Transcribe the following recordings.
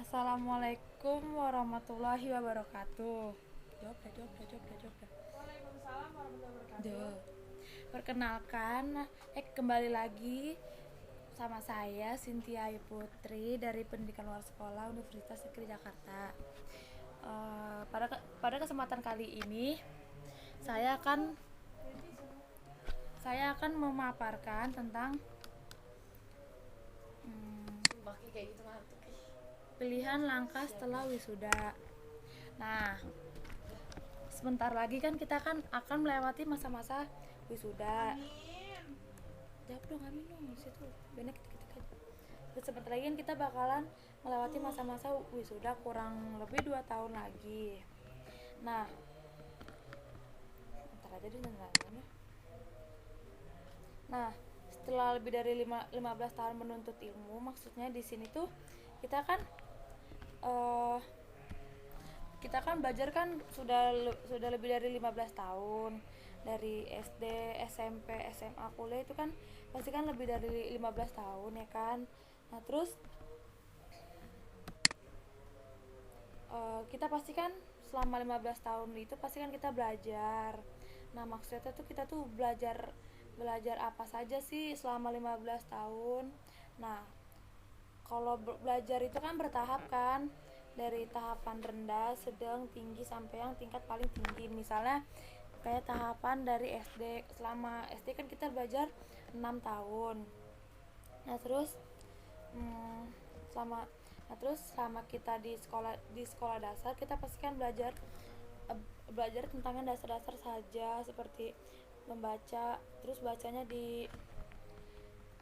Assalamualaikum warahmatullahi wabarakatuh. Jawab dah. Waalaikumsalam warahmatullahi wabarakatuh. Duh. Perkenalkan, kembali lagi sama saya Cynthia Ayu Putri dari Pendidikan Luar Sekolah Universitas Negeri Jakarta. Pada kesempatan kali ini saya akan memaparkan tentang pilihan langkah setelah wisuda. Nah, sebentar lagi kan kita akan melewati masa-masa wisuda. Jawab dong, amin dong, situ bener kita. Terus sebentar lagi kan kita bakalan melewati masa-masa wisuda, kurang lebih 2 tahun lagi. Nah, ntar aja deh nanya. Nah, setelah lebih dari 15 tahun menuntut ilmu, maksudnya di sini tuh kita kan belajar kan sudah lebih dari 15 tahun, dari SD, SMP, SMA, kuliah itu kan pasti kan lebih dari 15 tahun ya kan. Nah, terus kita pasti kan selama 15 tahun itu pasti kan kita belajar. Nah, maksudnya tuh kita tuh belajar apa saja sih selama 15 tahun. Nah, kalau belajar itu kan bertahap kan, dari tahapan rendah, sedang, tinggi sampai yang tingkat paling tinggi. Misalnya kayak tahapan dari SD, selama SD kan kita belajar 6 tahun. Nah, terus selama kita di sekolah dasar, kita pasti kan belajar tentang dasar-dasar saja, seperti membaca, terus bacanya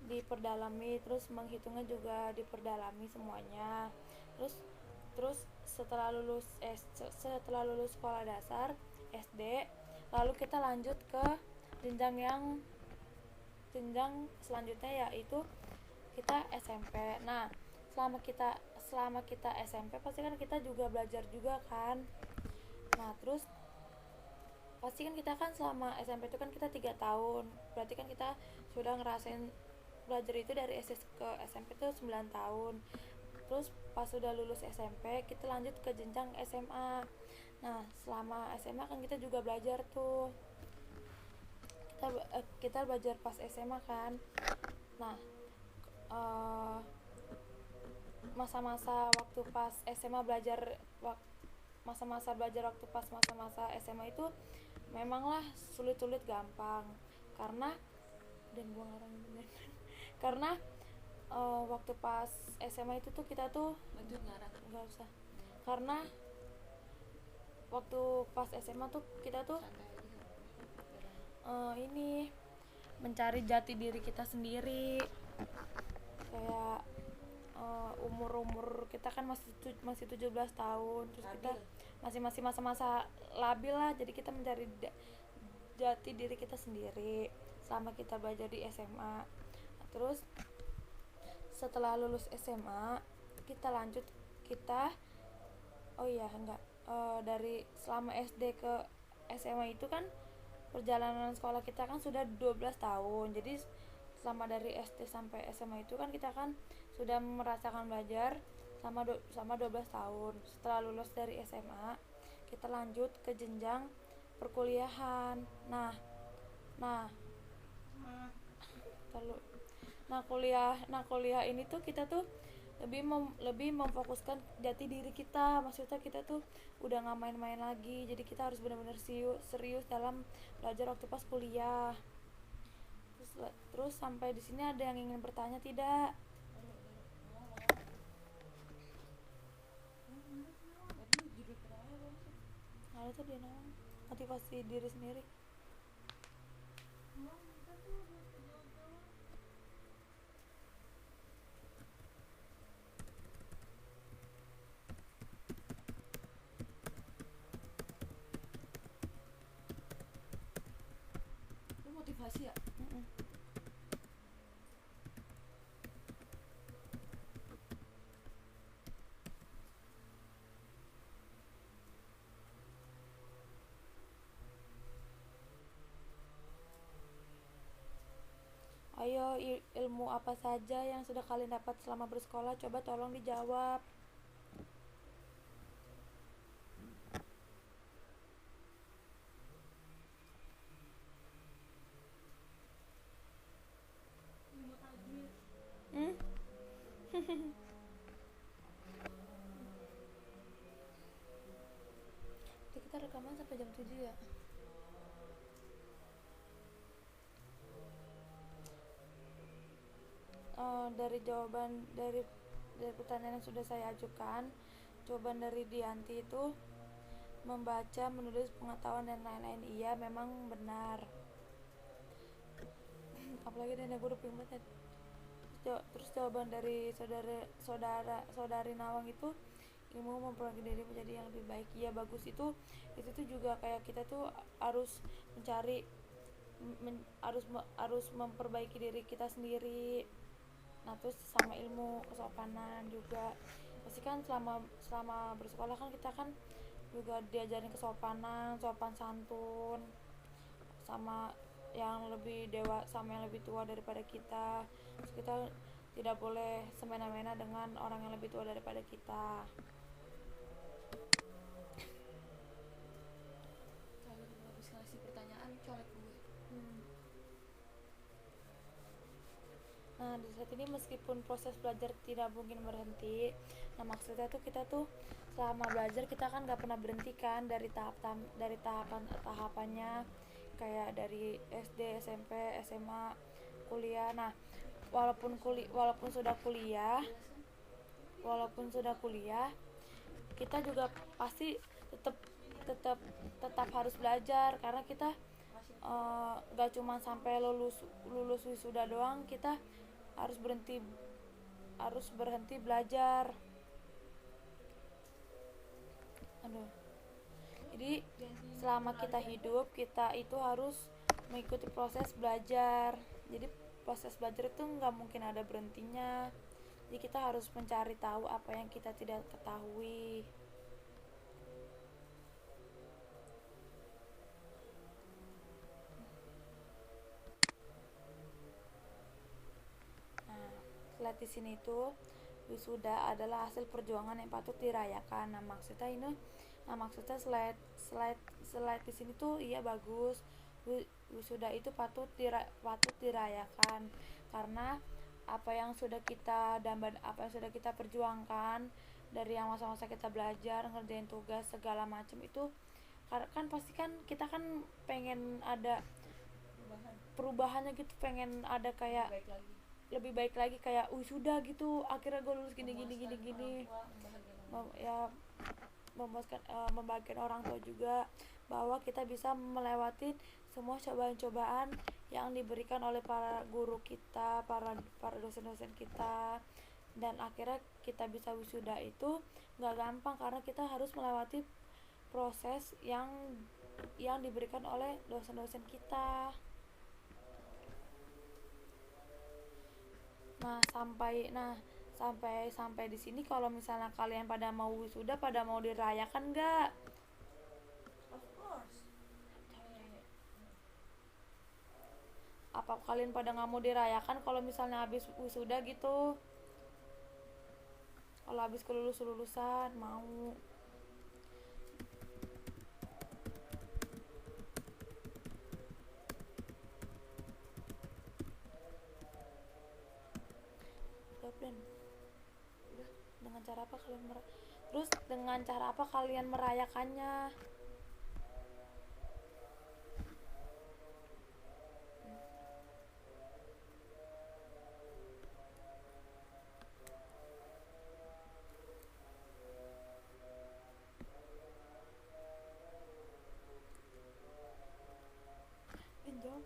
diperdalami, terus menghitungnya juga diperdalami semuanya. Terus setelah lulus sekolah dasar SD, lalu kita lanjut ke jenjang selanjutnya, yaitu kita SMP. Nah, selama kita SMP pasti kan kita juga belajar juga kan. Nah, terus pasti kan kita kan selama SMP itu kan kita 3 tahun, berarti kan kita sudah ngerasain belajar itu dari SD ke SMP itu 9 tahun. Terus pas sudah lulus SMP, kita lanjut ke jenjang SMA. Nah, selama SMA kan kita juga belajar tuh, kita belajar pas SMA kan. Nah, masa-masa waktu pas SMA masa-masa belajar waktu pas masa-masa SMA itu memanglah sulit-sulit gampang, karena karena waktu pas SMA itu tuh kita tuh nggak usah, karena waktu pas SMA tuh kita tuh ini mencari jati diri kita sendiri. Kayak umur kita kan masih 17 tahun, terus kita masih masa-masa labil lah, jadi kita mencari jati diri kita sendiri selama kita belajar di SMA. Terus setelah lulus SMA kita lanjut dari selama SD ke SMA itu kan perjalanan sekolah kita kan sudah 12 tahun. Jadi selama dari SD sampai SMA itu kan kita kan sudah merasakan belajar selama 12 tahun. Setelah lulus dari SMA, kita lanjut ke jenjang perkuliahan. Kuliah ini tuh kita tuh lebih memfokuskan jati diri kita. Maksudnya kita tuh udah nggak main-main lagi, jadi kita harus benar-benar serius dalam belajar waktu pas kuliah. Terus sampai di sini ada yang ingin bertanya tidak? Ada tuh dia namanya motivasi diri sendiri. Lu motivasi ya? Ayo, ilmu apa saja yang sudah kalian dapat selama bersekolah? Coba tolong dijawab. Jadi kita rekaman sampai jam 7 ya. Dari jawaban dari pertanyaan yang sudah saya ajukan, jawaban dari Dianti itu membaca, menulis, pengetahuan dan lain-lain, iya memang benar. Apalagi dan gue udah pengen banget. Terus jawaban dari saudari Nawang itu, ilmu memperbaiki diri menjadi yang lebih baik. Iya bagus, itu tuh juga kayak kita tuh harus mencari harus memperbaiki diri kita sendiri. Nah terus sama ilmu kesopanan juga pasti kan selama bersekolah kan kita kan juga diajarin kesopanan, sopan santun sama yang lebih sama yang lebih tua daripada kita. Terus kita tidak boleh semena-mena dengan orang yang lebih tua daripada kita. Kalau habis ngasih pertanyaan colek gue. Nah di saat ini meskipun proses belajar tidak mungkin berhenti, nah maksudnya tuh kita tuh selama belajar kita kan gak pernah berhenti kan dari tahapannya, kayak dari SD, SMP, SMA, kuliah. Nah walaupun sudah kuliah kita juga pasti tetap harus belajar, karena kita gak cuma sampai lulus wisuda doang, kita harus berhenti belajar. Jadi selama kita hidup kita itu harus mengikuti proses belajar. Jadi proses belajar itu nggak mungkin ada berhentinya. Jadi kita harus mencari tahu apa yang kita tidak ketahui. Slide di sini itu wisuda adalah hasil perjuangan yang patut dirayakan. Nah maksudnya slide di sini tuh iya bagus. Wisuda itu patut dirayakan karena apa yang sudah kita perjuangkan dari yang masa-masa kita belajar, ngerjain tugas segala macam itu kan pasti kan kita kan pengen ada perubahannya gitu, pengen ada kayak lebih baik lagi kayak sudah gitu akhirnya gue lulus gini ya, membagikan orang tua juga bahwa kita bisa melewati semua cobaan-cobaan yang diberikan oleh para guru kita, para dosen-dosen kita, dan akhirnya kita bisa wisuda itu nggak gampang karena kita harus melewati proses yang diberikan oleh dosen-dosen kita. Sampai di sini kalau misalnya kalian pada mau wisuda, pada mau dirayakan nggak? Of course. Apa kalian pada nggak mau dirayakan kalau misalnya habis wisuda gitu? Kalau habis kelulusan mau? Dengan cara apa kalian merayakannya? Jawab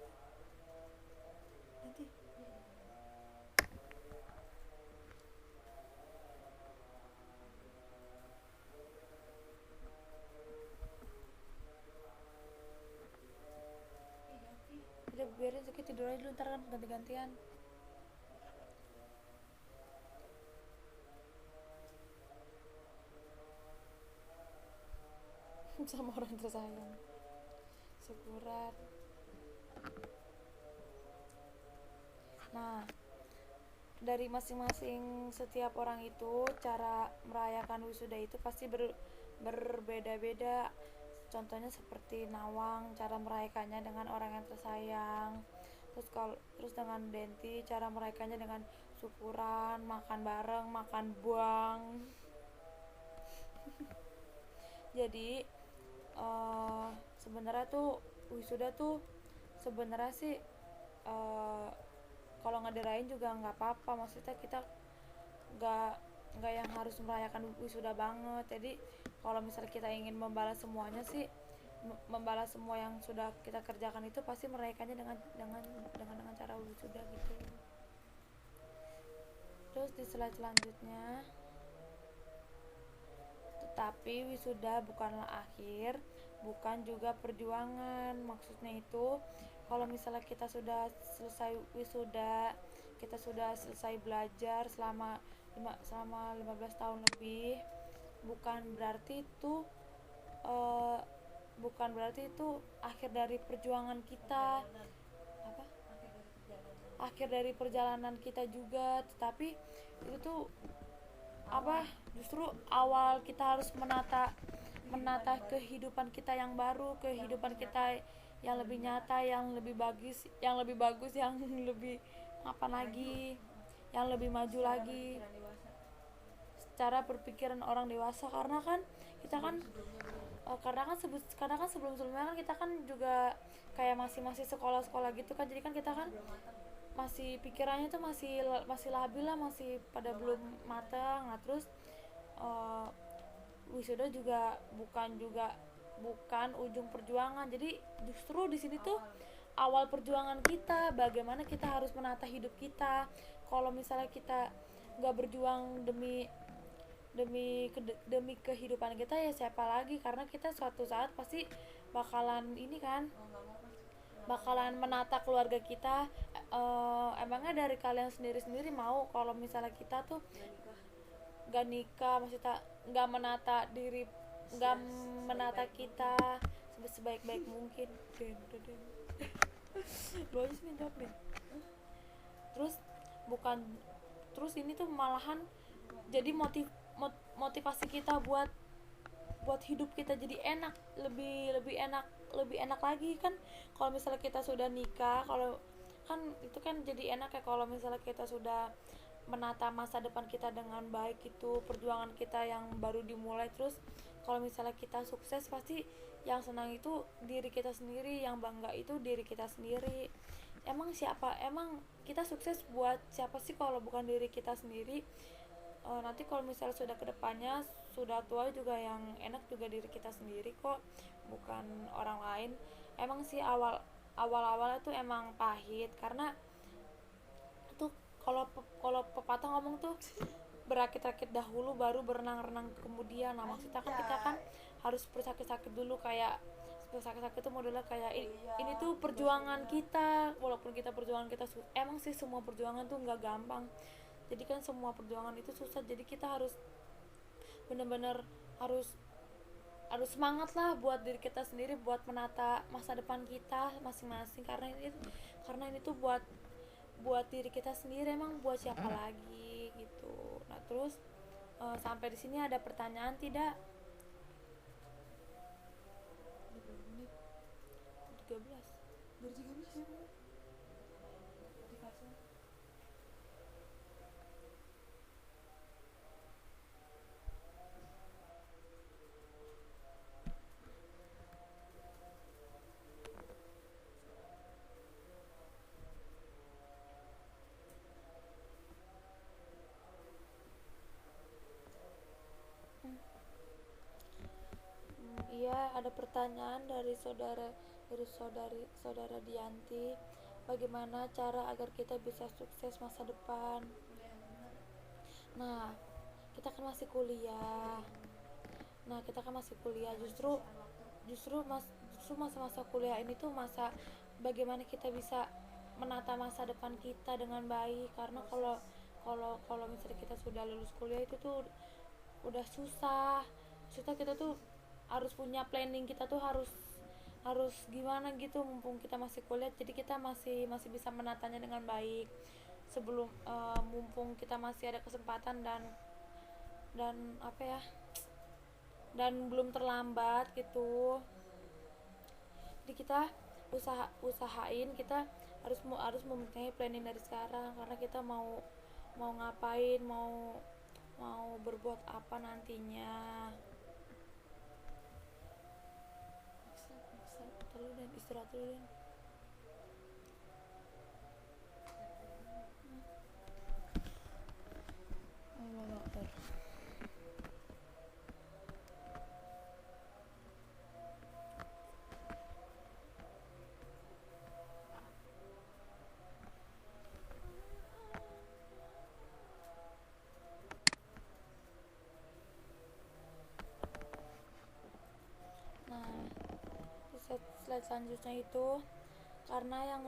nanti. Udah biarin Zuki tidur aja dulu, ntar kan ganti-gantian. Sama orang tersayang syukuran. Nah dari masing-masing setiap orang itu cara merayakan wisuda itu pasti berbeda-beda. Contohnya seperti Nawang cara merayakannya dengan orang yang tersayang, terus dengan Denti cara merayakannya dengan syukuran, makan bareng, makan buang. Jadi sebenarnya tuh wisuda tuh sebenarnya sih kalau ngedirain juga nggak apa-apa, maksudnya kita nggak nggak yang harus merayakan wisuda banget. Jadi kalau misalnya kita ingin membalas semuanya sih, membalas semua yang sudah kita kerjakan itu pasti merayakannya dengan cara wisuda gitu. Terus di slide selanjutnya, tetapi wisuda bukanlah akhir, bukan juga perjuangan. Maksudnya itu kalau misalnya kita sudah selesai wisuda, kita sudah selesai belajar selama 15 tahun lebih, bukan berarti itu akhir dari perjuangan kita, apa? Akhir dari perjalanan kita juga, tetapi itu tuh justru awal kita harus menata kehidupan kita yang baru, kehidupan kita yang lebih nyata, yang lebih bagus, yang lebih lagi, yang lebih maju lagi secara berpikiran orang dewasa. Karena kan sebelum-sebelumnya kan kita kan juga kayak masih sekolah gitu kan, jadi kan kita kan masih pikirannya tuh masih labil lah, masih pada belum matang. Nah terus wisuda juga bukan ujung perjuangan. Jadi justru di sini tuh awal perjuangan kita, bagaimana kita harus menata hidup kita. Kalau misalnya kita nggak berjuang demi kehidupan kita, ya siapa lagi? Karena kita suatu saat pasti bakalan menata keluarga kita. Emangnya dari kalian sendiri mau kalau misalnya kita tuh gak nikah, maksudnya gak menata diri, gak menata kita sebaik-baik mungkin. Bagus nih jawab nih. Terus ini tuh malahan jadi motivasi kita buat hidup kita jadi enak, lebih enak lagi kan. Kalau misalnya kita sudah nikah, kalau kan itu kan jadi enak ya kalau misalnya kita sudah menata masa depan kita dengan baik. Itu perjuangan kita yang baru dimulai. Terus kalau misalnya kita sukses, pasti yang senang itu diri kita sendiri, yang bangga itu diri kita sendiri. Emang kita sukses buat siapa sih kalau bukan diri kita sendiri? Nanti kalau misalnya sudah kedepannya sudah tua juga yang enak juga diri kita sendiri kok, bukan orang lain. Emang sih awalnya tuh emang pahit, karena tuh kalau pepatah ngomong tuh berakit-rakit dahulu baru berenang-renang kemudian. Nah maksudnya kan kita kan harus bersakit-sakit dulu, kayak bersakit-sakit itu modelnya kayak ini tuh perjuangan kita. Walaupun perjuangan kita emang sih semua perjuangan tuh nggak gampang, jadi kan semua perjuangan itu susah. Jadi kita harus benar-benar harus semangat lah buat diri kita sendiri, buat menata masa depan kita masing-masing. Karena ini tuh buat diri kita sendiri, emang buat siapa lagi gitu. Nah terus sampai di sini ada pertanyaan tidak? 13 ya. Iya, ada pertanyaan dari saudara Dianti. Bagaimana cara agar kita bisa sukses masa depan? Nah, kita kan masih kuliah. Justru masa-masa kuliah ini tuh masa bagaimana kita bisa menata masa depan kita dengan baik. Karena kalau misalnya kita sudah lulus kuliah itu tuh udah susah. Kita tuh harus punya planning, kita tuh harus gimana gitu mumpung kita masih kuliah. Jadi kita masih bisa menatanya dengan baik sebelum mumpung kita masih ada kesempatan dan dan belum terlambat gitu. Jadi kita usahain, kita harus mempunyai planning dari sekarang, karena kita mau mau ngapain, mau berbuat apa nantinya. Terus dan istirahat dulu dan Allah Akbar. Nah, slide selanjutnya itu karena yang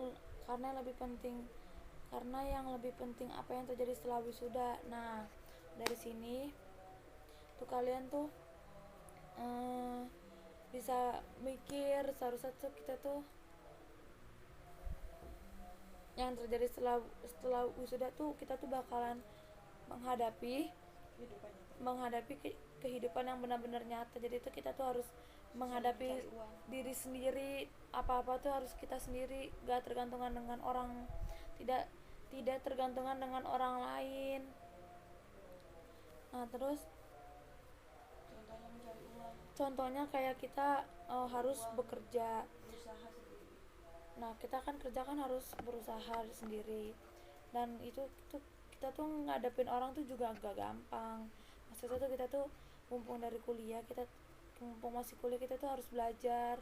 lebih penting apa yang terjadi setelah wisuda. Nah, dari sini tuh kalian tuh bisa mikir seharusnya tuh kita tuh yang terjadi setelah wisuda tuh kita tuh bakalan menghadapi kehidupan yang benar-benar nyata. Jadi itu kita tuh harus menghadapi diri sendiri, apa-apa tuh harus kita sendiri, gak tergantungan dengan orang, tidak tergantungan dengan orang lain. Nah terus contohnya kayak kita harus bekerja. Nah kita kan kerja kan harus berusaha sendiri, dan itu kita tuh ngadepin orang tuh juga agak gampang. Maksudnya tuh kita tuh mumpung masih kuliah kita tuh harus belajar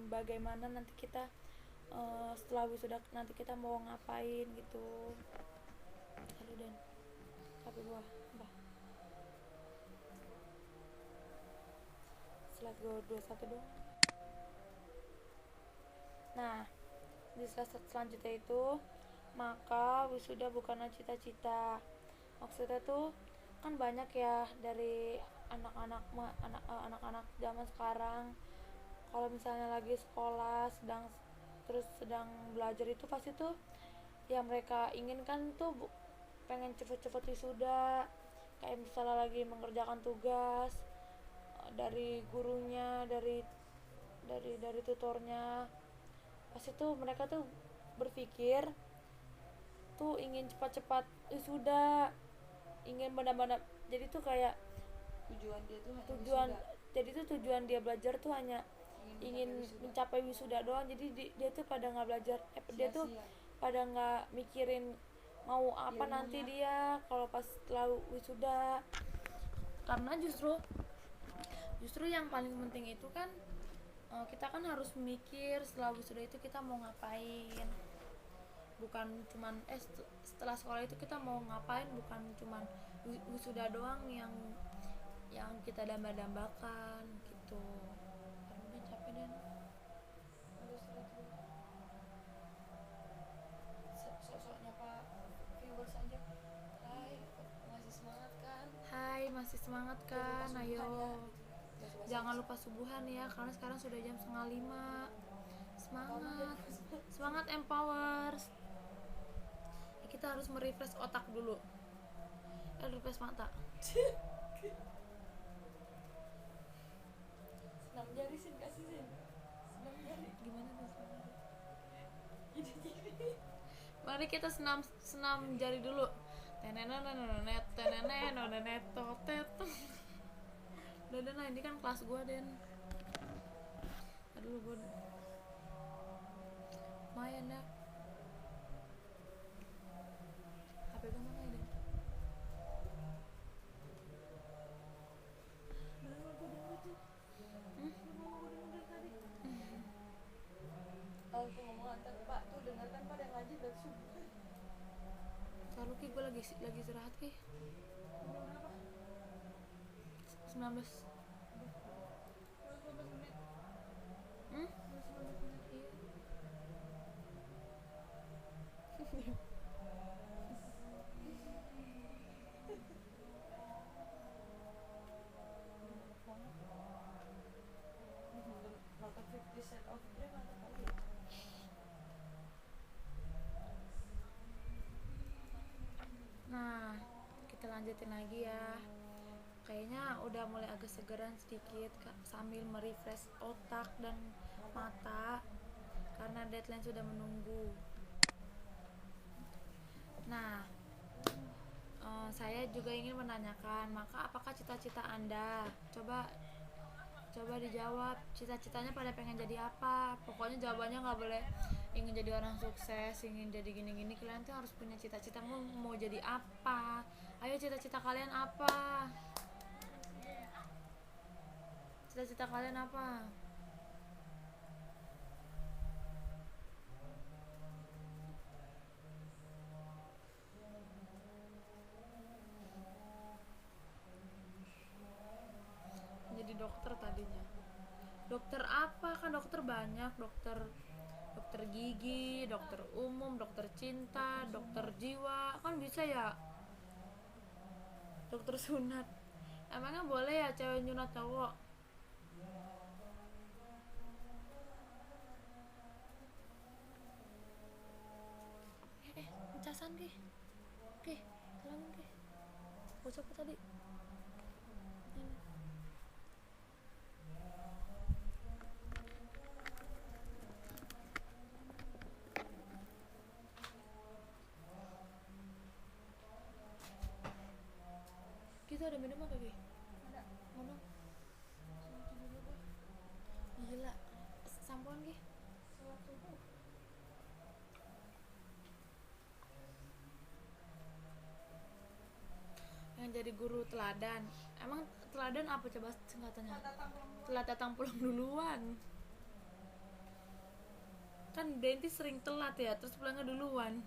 bagaimana nanti kita setelah wisuda nanti kita mau ngapain gitu. Lalu dan tapi gua bah slide gua 21 dong. Nah di slide selanjutnya itu, maka wisuda bukanlah cita-cita. Maksudnya tuh kan banyak ya dari anak-anak zaman sekarang, kalau misalnya lagi sekolah sedang belajar itu pasti tuh yang mereka inginkan tuh pengen cepet-cepet wisuda. Kayak misalnya lagi mengerjakan tugas dari gurunya, dari tutornya, pasti tuh mereka tuh berpikir tuh ingin cepat-cepat wisuda, ingin benar-benar. Jadi tuh kayak tujuan dia belajar tuh hanya ingin mencapai wisuda doang. Jadi dia tuh pada nggak belajar, dia tuh pada nggak mikirin mau apa nanti dia kalau pas setelah wisuda. Karena justru yang paling penting itu kan kita kan harus mikir setelah wisuda itu kita mau ngapain, bukan cuman setelah sekolah itu kita mau ngapain, bukan cuman wisuda doang yang kita dambakan gitu. Udah capek dan sosoknya Pak viewers aja. Masih semangat kan? Hai, masih semangat kan? Ayo jangan lupa subuhan ya, karena sekarang sudah jam 4:30. Semangat empowers. Kita harus merefresh otak dulu. Refresh mata. 6 jari Sin, kasih Sin. 6 jari. Gimana tuh? Gini. Mari kita senam jari dulu. Udah nah, ini kan kelas gue Den. Aduh gue lumayan dah. HP gue mana ya Den? Aku ngomong antar Pak tuh dengarkan Pak yang ngaji dari subuh. Lalu ki gue lagi istirahat ki. Udah berapa? 19. 19 menit. 19 menit iya. Nonton 50 Cent of Dream ada kali. Nah, kita lanjutin lagi ya. Kayaknya udah mulai agak segeran sedikit sambil merefresh otak dan mata karena deadline sudah menunggu. Nah, saya juga ingin menanyakan, maka apakah cita-cita Anda? Coba dijawab, cita-citanya pada pengen jadi apa? Pokoknya jawabannya nggak boleh ingin jadi orang sukses, ingin jadi gini-gini. Kalian tuh harus punya cita-cita, mau jadi apa? Ayo, cita-cita kalian apa? Cita-cita kalian apa? Jadi dokter tadinya. Dokter apa? Kan dokter banyak, dokter gigi, dokter umum, dokter cinta, dokter jiwa, kan bisa ya. Dokter sunat. Emangnya boleh ya cewek nyunat cowok? Casan ke? Oke, tolongin ke. Bocok tadi. Kita ada minuman lagi. Ada. Mana? Sama dulu deh. Gila. Sampoan ke? Salat subuh. Yang jadi guru teladan. Emang teladan apa coba singkatannya? Saat datang pulang dulu. Telat datang pulang duluan. Kan Denti sering telat ya, terus pulangnya duluan.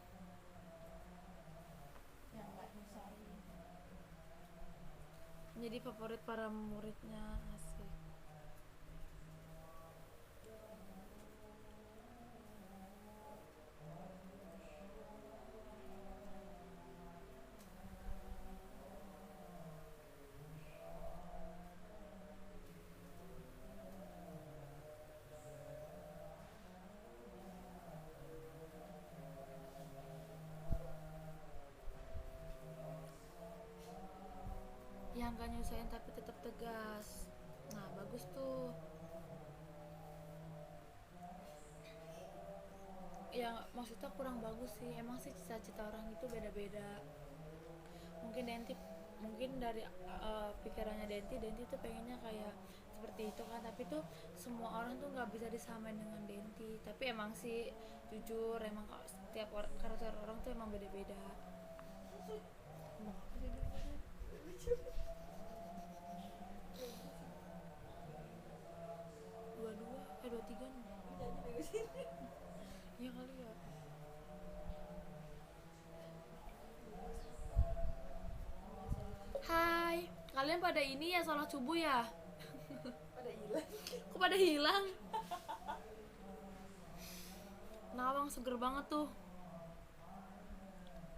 Yang nggak nyusahin. Jadi favorit para muridnya, asik. Yang gak nyusahin tapi tetap tegas. Nah, bagus tuh. Ya maksudnya kurang bagus sih. Emang sih cita-cita orang itu beda-beda. Mungkin dari pikirannya Denti tuh pengennya kayak seperti itu kan, tapi tuh semua orang tuh nggak bisa disamain dengan Denti. Tapi emang sih jujur, emang setiap karakter orang tuh emang beda-beda. Dua tiga nih. Nyanyi dari sini. Iya kali ya. Hai, kalian pada ini ya sholat subuh ya? Pada hilang. Kok pada hilang? Nawang seger banget tuh.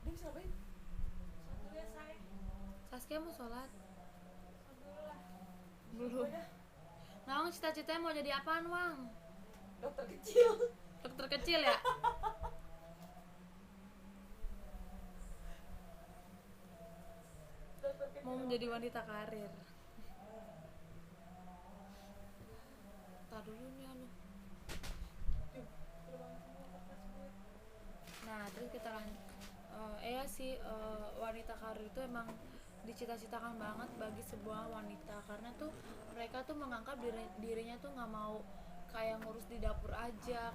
Dia bisa ngapain? Satu ya say. Saskia mau sholat? Satu lah. Belum. Nawang cita-citanya mau jadi apaan, Wang? Dokter kecil. Dokter kecil ya? Dokter kecil. Mau menjadi wanita karir. Tar dulu nih anu. Nah, terus kita lanjut. Ya sih, wanita karir itu emang dicita-citakan banget bagi sebuah wanita, karena tuh mereka tuh menganggap dirinya tuh nggak mau kayak ngurus di dapur aja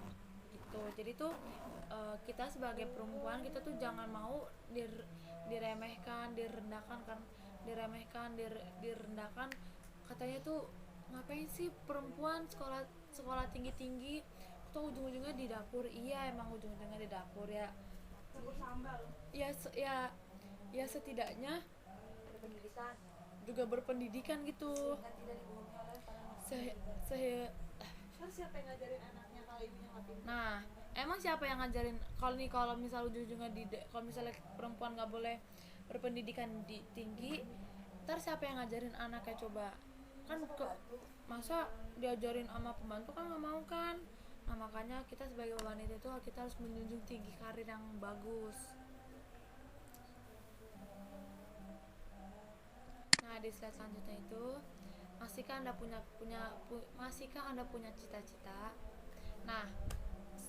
gitu. Jadi tuh kita sebagai perempuan kita tuh jangan mau diremehkan, direndahkan kan, direndahkan. Katanya tuh ngapain sih perempuan sekolah tinggi tuh ujung-ujungnya di dapur. Iya, emang ujung-ujungnya di dapur ya. Dapur sambal. Ya setidaknya Berpendidikan. juga berpendidikan gitu. Sehingga tidak dibohongi oleh para manusia. Terus siapa yang ngajarin anaknya kalau ibunya nggak pintar? Nah, emang siapa yang ngajarin kalau misal ujung-ujungnya kalau misalnya perempuan nggak boleh berpendidikan tinggi, ntar siapa yang ngajarin anaknya coba? Kan masa diajarin sama pembantu, kan nggak mau kan? Nah, makanya kita sebagai wanita itu kita harus menjunjung tinggi karir yang bagus. Nah, di slide selanjutnya itu masihkah Anda punya cita-cita? Nah,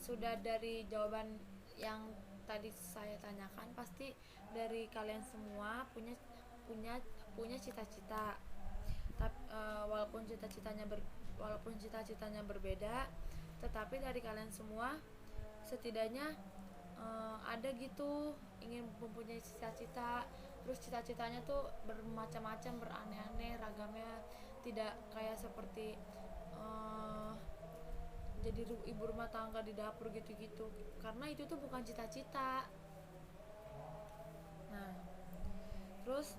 sudah dari jawaban yang tadi saya tanyakan, pasti dari kalian semua punya punya cita-cita. Tapi walaupun cita-citanya berbeda, tetapi dari kalian semua setidaknya ada gitu ingin mempunyai cita-cita. Terus cita-citanya tuh bermacam-macam, beraneh-aneh ragamnya, tidak kayak seperti jadi ibu rumah tangga di dapur gitu-gitu, karena itu tuh bukan cita-cita. Nah, terus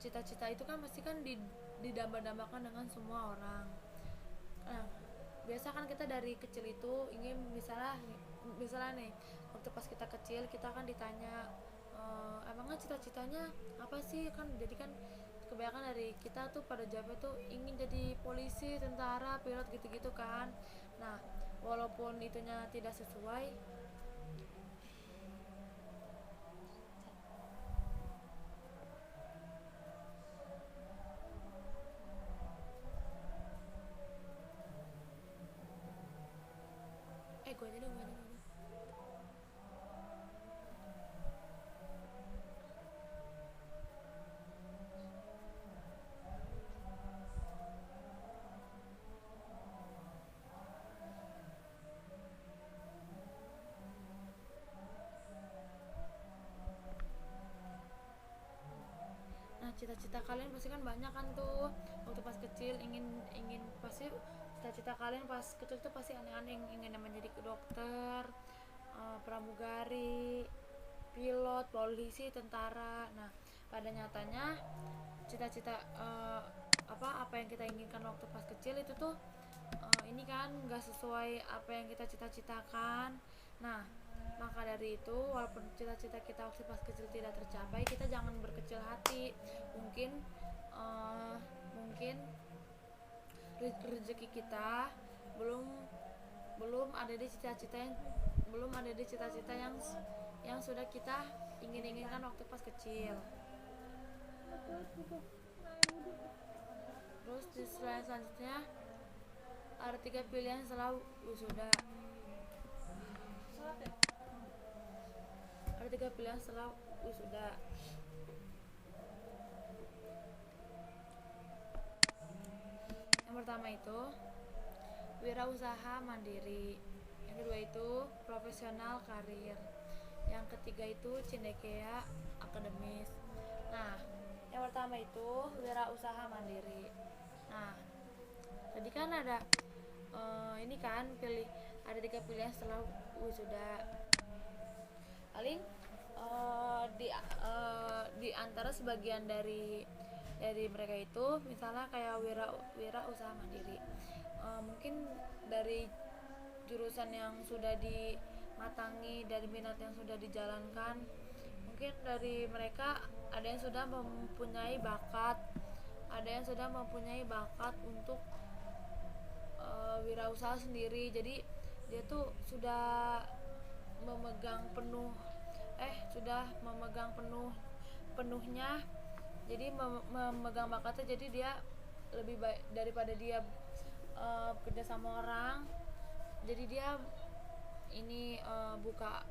cita-cita itu kan pasti kan didamba-dambakan dengan semua orang. Nah, biasa kan kita dari kecil itu ingin misalnya nih, waktu pas kita kecil kita kan ditanya emangnya cita-citanya apa sih, kan jadi kan kebanyakan dari kita tuh pada jawabnya tuh ingin jadi polisi, tentara, pilot gitu-gitu kan. Nah, walaupun itunya tidak sesuai, gue aja deh. Nah, cita-cita kalian pasti kan banyak kan tuh waktu pas kecil, ingin pasti cita-cita kalian pas kecil tuh pasti aneh-aneh, ingin menjadi dokter, pramugari, pilot, polisi, tentara. Nah, pada nyatanya cita-cita apa yang kita inginkan waktu pas kecil itu tuh ini kan nggak sesuai apa yang kita cita-citakan. Nah, maka dari itu walaupun cita-cita kita waktu pas kecil tidak tercapai, kita jangan berkecil hati. Mungkin rezeki kita belum ada di cita-cita yang sudah kita inginkan waktu pas kecil. Terus di slide selanjutnya ada 3 pilihan setelah wisuda. Ada 3 pilihan setelah wisuda. Yang pertama itu wirausaha mandiri. Yang kedua itu profesional karir. Yang ketiga itu cendekia akademis. Nah, yang pertama itu wirausaha mandiri. Nah, tadi kan ada ini kan ada 3 pilihan setelah wisuda. Paling di antara sebagian dari mereka itu misalnya kayak wira usaha mandiri, mungkin dari jurusan yang sudah dimatangi, dari minat yang sudah dijalankan, mungkin dari mereka ada yang sudah mempunyai bakat untuk wirausaha sendiri. Jadi dia tuh sudah memegang penuhnya, jadi memegang bakatnya. Jadi dia lebih baik daripada dia kerja sama orang. Jadi dia ini buka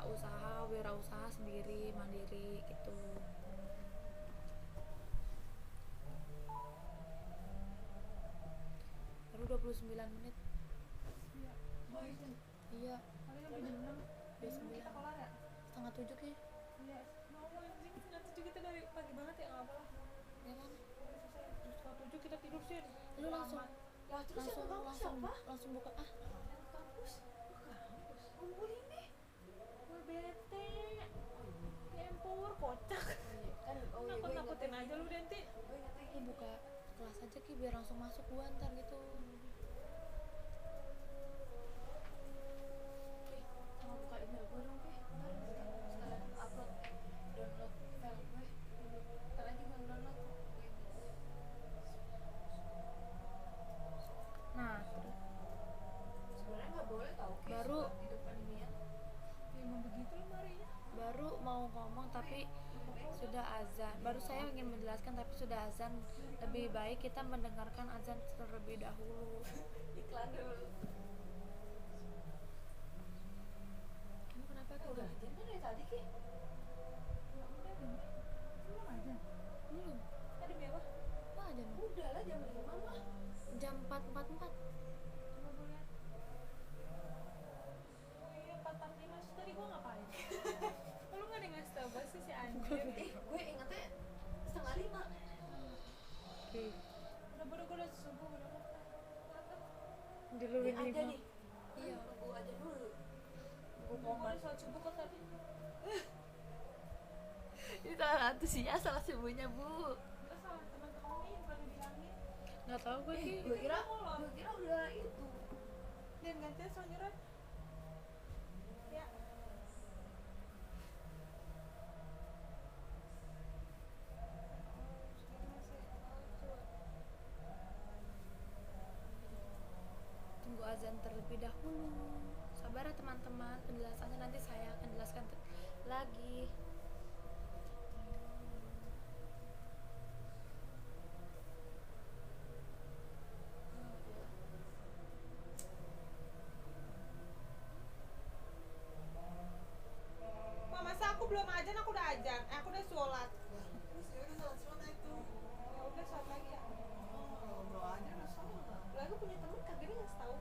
usaha, wirausaha sendiri, mandiri gitu. Baru 29 menit. Iya. Jam 9. Setengah 7 kayak. Iya. Mau anjing, setengah 7 kita dari pagi banget ya, nggak apa-apa. Ya kan? Setengah 7 kita tidur sih. Lu langsung buka kampus. Kumpulin deh. Gue bete. Empower kocak. Nakut-nakutin aja lu Denti. Lu buka kelas aja Ki, biar langsung masuk gua ntar gitu. Mau buka email gue dong, sekalian upload download file gue. Ntar aja gue download. Nah, Sebenarnya nggak boleh tau baru di depan ini ya. Emang begitu loh Marinya. Baru mau ngomong tapi sudah azan. Baru saya ingin menjelaskan tapi sudah azan. Lebih baik kita mendengarkan azan terlebih dahulu. Iklan dulu. Kamu kenapa udah aja kan dari tadi ki. Belum aja. Belum. Tadi berapa? Apa aja nih? Udah lah jam 5 mah. Jam 4.44. Coba gue lihat. Oh iya 4.45 sih tadi gue ngapain? Lu nggak ada ngasih tau sih si anjir. Gue ingetnya 4:30. Oke. Udah baru gue udah subuh udah makan. Dulu Ini aja nih. Iya. Tunggu aja dulu. Gue Gue udah sholat subuh kok tadi. Ini salah antusias, salah subuhnya bu. Enggak salah teman-temannya yang pada bilangin. Nggak tahu gue ki. Gue kira udah itu. dan gantian selanjutnya ya. Tunggu azan terlebih dahulu. Sabar ya teman-teman, penjelasannya nanti saya akan jelaskan lagi. Masa aku belum ajan, aku udah ajan. Aku udah sholat. Ya udah sholat lagi ya. Lalu punya temen kagak nih ngasih tahu.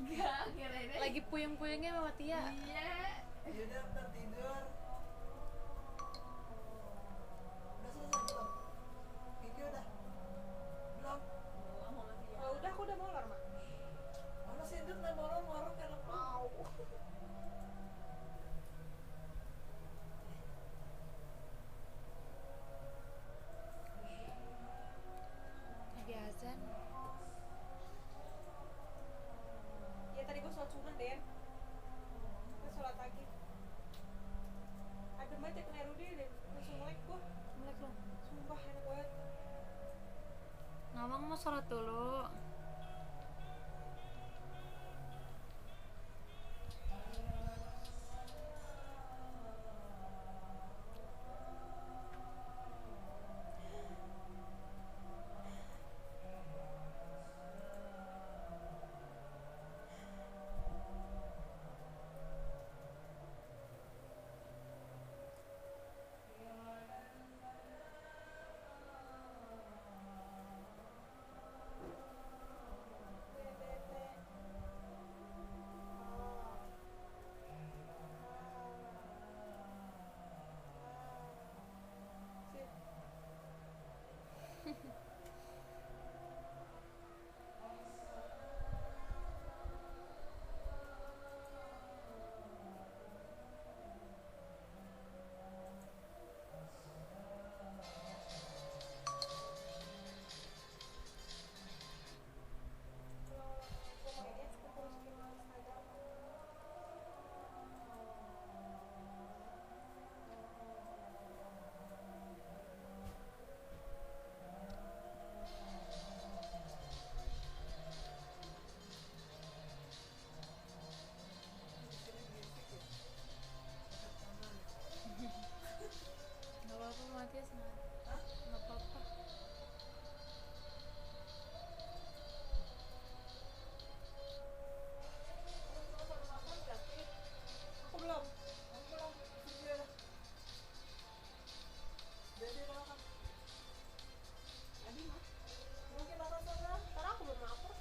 Enggak, kira-kira. Lagi puyeng-puyengnya Mama Tia. Iya. Yaudah bentar tidur. Udah selesai belum? Kiki udah? Belum? Oh, udah aku udah molor mak. Mana sih hidup nih morong-morong karena mau. Lagi azan. Ya tadi gue sholat sunnah Den. Gue sholat lagi. Adem aja kena Rudi Den. Langsung melek gue. Melek loh. Sumpah enak banget. Ngomong mau sholat dulu. Gak apa-apa Matias, gak apa-apa. Aku belum. Aku belum. Iya dah. Jadi makan. Adi mah. Mungkin makan sana. Ntar aku belum lapar.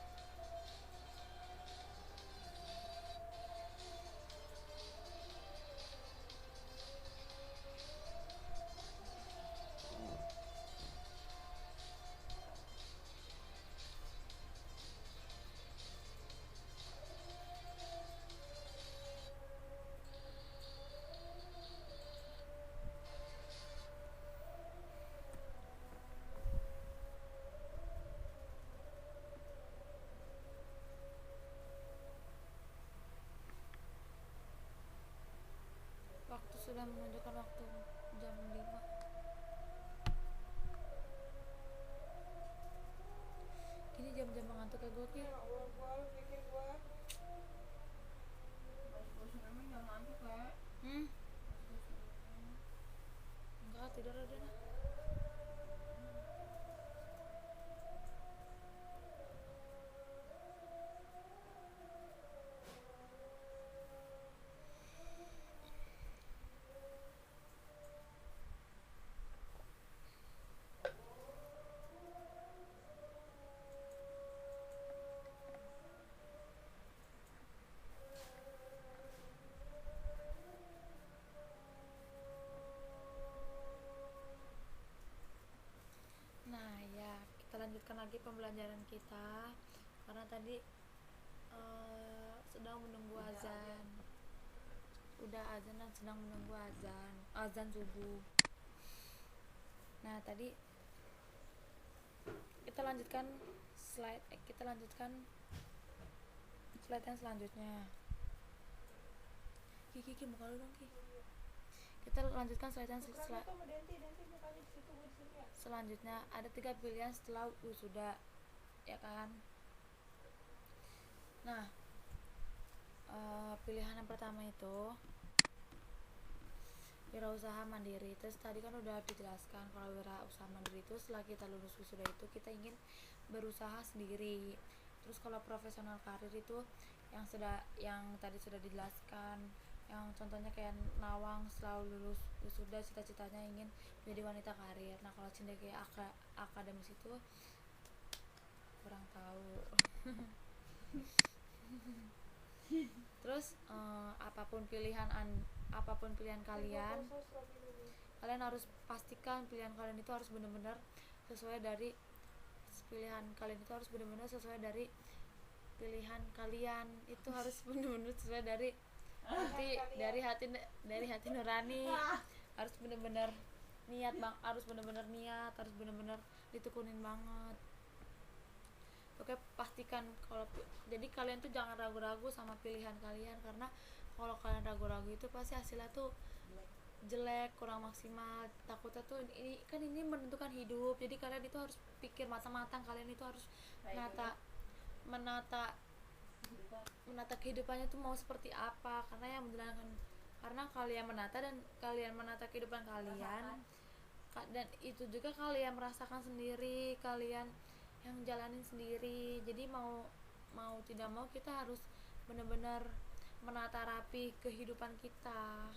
Waktu sudah menunjukkan waktu jam 5. Kini jam-jam mengantuk ya gue ki. Ya Allah, gue harus mikir gue. Emang jangan ngantuk ya. Enggak, tidur aja nah. lanjutkan lagi pembelajaran kita karena tadi sedang menunggu azan. Udah azan dan sedang menunggu azan subuh. Nah, tadi kita lanjutkan slide yang selanjutnya. Ki muka lu dong, Ki. Kita lanjutkan selanjutnya. Ada 3 pilihan setelah wisuda, ya kan? Nah, pilihan yang pertama itu wirausaha mandiri. Terus tadi kan udah dijelaskan kalau wirausaha mandiri itu setelah kita lulus wisuda itu kita ingin berusaha sendiri. Terus kalau profesional karir itu yang tadi sudah dijelaskan, yang contohnya kayak Nawang setelah lulus wisuda cita-citanya ingin menjadi wanita karir. Nah, kalau Cindeke akademis itu kurang tahu. Terus apapun pilihan kalian harus pastikan pilihan kalian itu harus benar-benar sesuai dari pilihan kalian itu harus benar-benar sesuai dari hati nurani. Harus benar-benar niat, harus benar-benar ditekunin banget. Oke, pastikan jadi kalian tuh jangan ragu-ragu sama pilihan kalian, karena kalau kalian ragu-ragu itu pasti hasilnya tuh jelek, kurang maksimal. Takutnya tuh ini menentukan hidup, jadi kalian itu harus pikir matang-matang. Kalian itu harus menata kehidupannya tuh mau seperti apa, karena kalian menata kehidupan kalian, dan itu juga kalian merasakan sendiri, kalian yang jalanin sendiri. Jadi mau tidak mau kita harus benar-benar menata rapi kehidupan kita.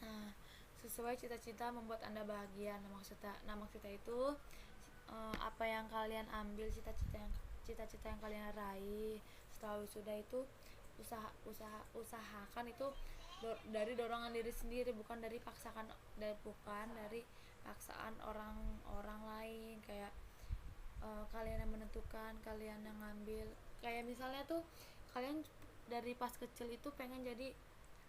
Nah, sesuai cita-cita membuat Anda bahagia. Nah maksudnya itu apa yang kalian ambil, cita-cita yang kalian raih setelah wisuda itu usahakan itu dari dorongan diri sendiri, bukan dari paksaan orang lain. Kayak kalian yang menentukan, kalian yang ngambil. Kayak misalnya tuh kalian dari pas kecil itu pengen jadi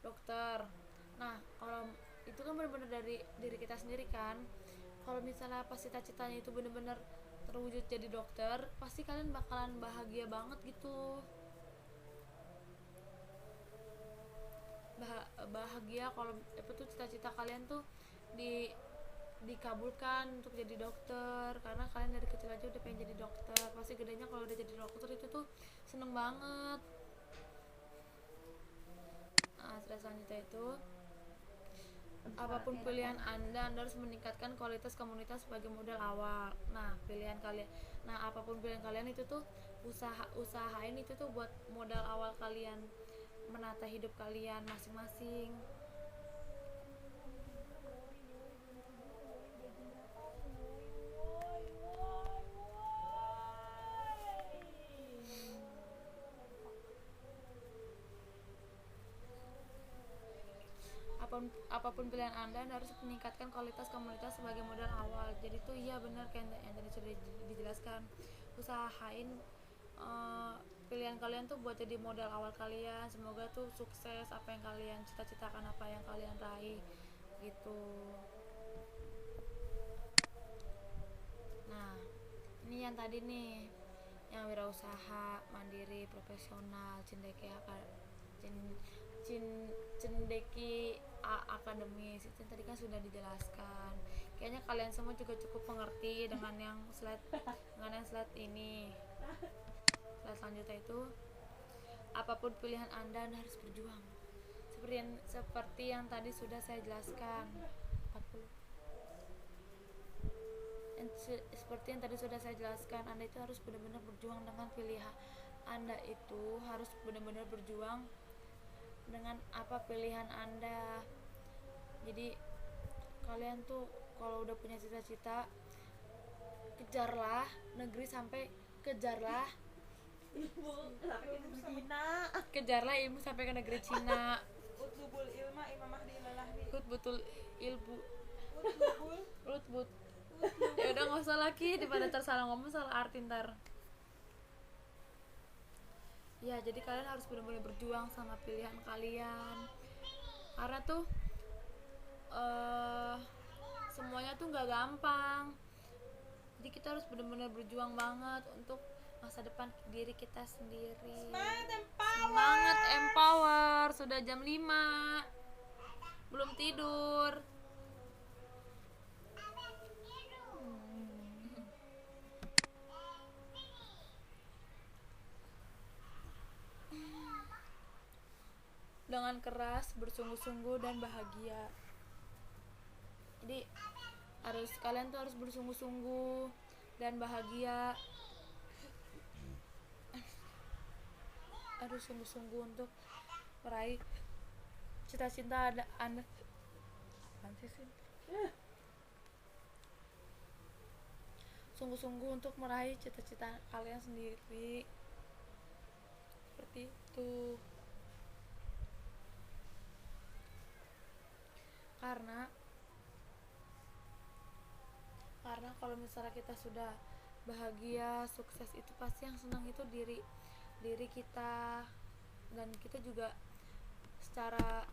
dokter. Nah, kalau itu kan benar-benar dari diri kita sendiri kan. Kalau misalnya pas cita-citanya itu benar-benar terwujud jadi dokter, pasti kalian bakalan bahagia banget gitu. Bahagia kalau tuh cita-cita kalian tuh dikabulkan untuk jadi dokter, karena kalian dari kecil aja udah pengen jadi dokter. Pasti gedenya kalau udah jadi dokter itu tuh seneng banget. Nah, selanjutnya itu apapun pilihan Anda harus meningkatkan kualitas komunitas sebagai modal awal. Nah, apapun pilihan kalian itu tuh usahain itu tuh buat modal awal kalian menata hidup kalian masing-masing. Apapun pilihan Anda harus meningkatkan kualitas komunitas sebagai modal awal. Jadi tuh iya benar kayak yang tadi sudah dijelaskan, usahain pilihan kalian tuh buat jadi modal awal kalian. Semoga tuh sukses apa yang kalian cita-citakan, apa yang kalian raih gitu. Nah, ini yang tadi nih, yang wirausaha mandiri profesional Cindeke akademis itu tadi kan sudah dijelaskan. Kayaknya kalian semua juga cukup mengerti dengan yang slide ini. Slide selanjutnya itu apapun pilihan Anda harus berjuang. Seperti yang tadi sudah saya jelaskan. 40. Seperti yang tadi sudah saya jelaskan, Anda itu harus benar-benar berjuang dengan pilihan Anda, itu harus benar-benar berjuang dengan apa pilihan Anda. Jadi kalian tuh kalau udah punya cita-cita, kejarlah ilmu sampai ke negeri Cina. Utlubul ilma imamah di lalahdi. Utbutul ilmu salah ki daripada tersalah ngomong salah arti ntar. Ya jadi kalian harus benar-benar berjuang sama pilihan kalian, karena tuh semuanya tuh nggak gampang. Jadi kita harus benar-benar berjuang banget untuk masa depan diri kita sendiri. Semangat empower. Sudah jam 5 belum tidur. Dengan keras, bersungguh-sungguh dan bahagia. Jadi kalian tuh harus bersungguh-sungguh dan bahagia. Harus sungguh-sungguh untuk meraih cita-cita Anda. Apaan sih? Sungguh-sungguh untuk meraih cita-cita kalian sendiri. Seperti itu. Karena kalau misalnya kita sudah bahagia, sukses, itu pasti yang senang itu diri kita, dan kita juga secara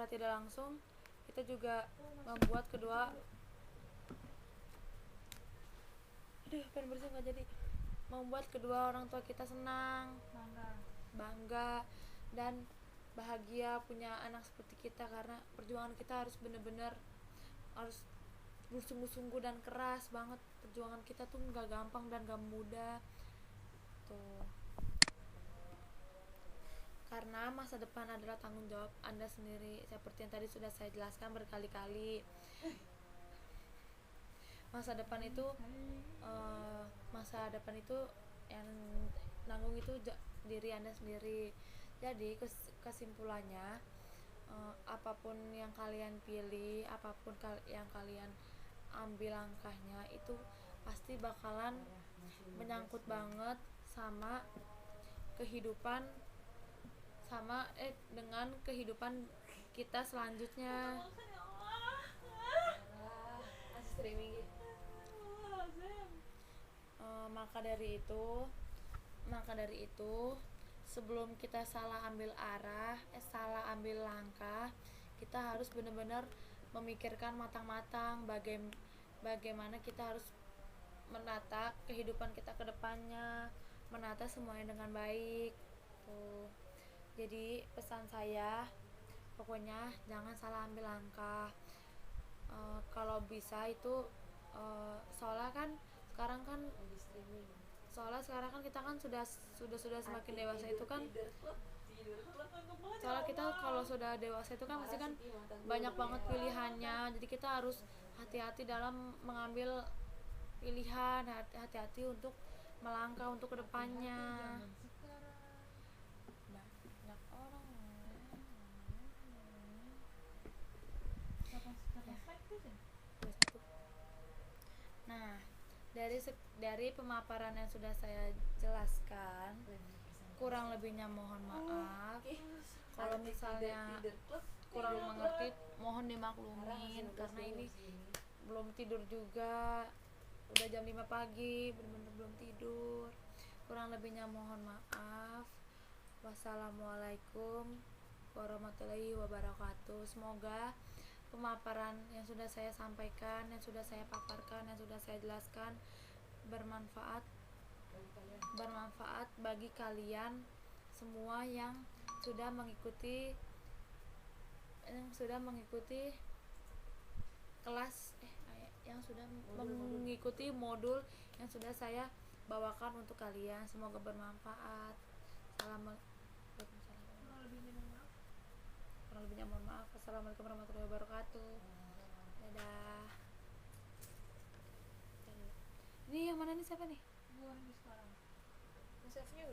tidak langsung kita juga membuat membuat kedua orang tua kita senang, bangga dan bahagia punya anak seperti kita. Karena perjuangan kita harus benar-benar harus bersungguh-sungguh dan keras banget. Perjuangan kita tuh nggak gampang dan gak mudah tuh, karena masa depan adalah tanggung jawab Anda sendiri. Seperti yang tadi sudah saya jelaskan berkali-kali, masa depan itu yang nanggung itu diri Anda sendiri. Jadi kesimpulannya, apapun yang kalian pilih, apapun yang kalian ambil langkahnya, itu pasti bakalan menyangkut banget sama kehidupan, dengan kehidupan kita selanjutnya. Maka dari itu sebelum kita salah ambil langkah, kita harus benar-benar memikirkan matang-matang bagaimana kita harus menata kehidupan kita ke depannya, menata semuanya dengan baik tuh. Jadi pesan saya, pokoknya jangan salah ambil langkah. Kalau bisa itu soalnya sekarang kan kita kan sudah semakin dewasa itu kan. Soalnya kita kalau sudah dewasa itu kan pasti kan banyak banget pilihannya. Jadi kita harus hati-hati dalam mengambil pilihan, hati-hati untuk melangkah untuk kedepannya. Banyak orang. Nah, dari pemaparan yang sudah saya jelaskan, kurang lebihnya mohon maaf. Kalau misalnya kurang mengerti, mohon dimaklumin, karena ini belum tidur juga, udah jam 5 pagi, bener-bener belum tidur. Kurang lebihnya mohon maaf. Wassalamualaikum warahmatullahi wabarakatuh. Semoga pemaparan yang sudah saya sampaikan, yang sudah saya paparkan, yang sudah saya jelaskan bermanfaat bagi kalian semua yang sudah mengikuti kelas yang sudah mengikuti modul yang sudah saya bawakan untuk kalian. Semoga bermanfaat. Kurang lebihnya mohon maaf. Assalamualaikum warahmatullahi wabarakatuh. Dadah. Ini yang mana nih, siapa nih? Gua nih sekarang. Save-nya